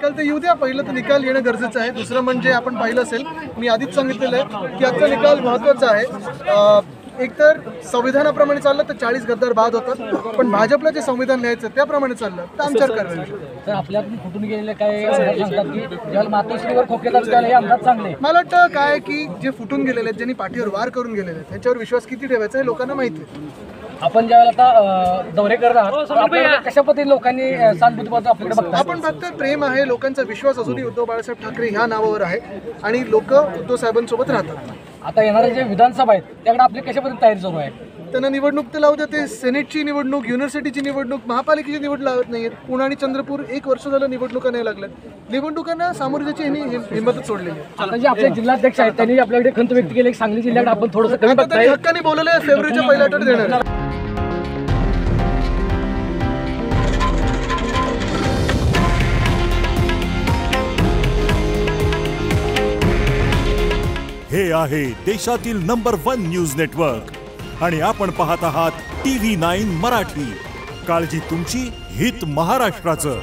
निकाल तर येऊ द्या. पहिलं तर निकाल येणं गरजेचं आहे. दुसरं म्हणजे आपण पाहिलं असेल, मी आधीच सांगितलेलं आहे की आजचा निकाल महत्त्वाचा आहे. एकतर संविधानाप्रमाणे चाललं तर 40 गद्दार बाद होतात, पण भाजपला जे संविधान न्यायचं त्याप्रमाणे चाललं तर आमच्यावर कारवाई. तर आपल्यातून फुटून गेलेले काय सांगतात की ज्याला मातोश्रीवर खोकेदार झाले हे आमदार चांगले. मला वाटतं काय की जे फुटून गेलेले आहेत, ज्यांनी पाठीवर वार करून गेलेले आहेत, त्याच्यावर विश्वास किती ठेवायचा हे लोकांना माहिती आहे. आपण ज्यावेळेला आता दौरे करत आहात तर आपल्याला कशा पद्धतीने लोकांनी सहानुभूती आपल्याकडे बघतात. आपण फक्त प्रेम आहे, लोकांचा विश्वास अजूनही उद्धव बाळासाहेब ठाकरे ह्या नावावर आहे आणि लोक उद्धव साहेबांसोबत राहतात. आता येणारे जे विधानसभा आहेत त्याकडे आपली कशा पद्धतीने तयारी सुरू आहे. त्यांना निवडणूक तर लावू द्या. ते सेनेटची निवडणूक, युनिव्हर्सिटीची निवडणूक, महापालिकेची निवडणूक लावत नाहीत. पुणे आणि चंद्रपूर 1 वर्ष झालं निवडणुका नाही लागल्यात. निवडणुकांना सामोरे जायची यांनी हिंमतच सोडलेली आहे. आता जे आपले जिल्हाध्यक्ष आहेत त्यांनी आपल्याकडे खंत व्यक्त केली सांगली जिल्ह्याकडे आपण थोडंसं कमी बघताय. हक्काने बोलले फेब्रुवारीच्या पहिल्या आठवड्यात देणार आहे. हे आहे देशातील नंबर 1 न्यूज नेटवर्क आणि आपण पाहत आहात TV9 मराठी. काळजी तुमची, हित महाराष्ट्राचं.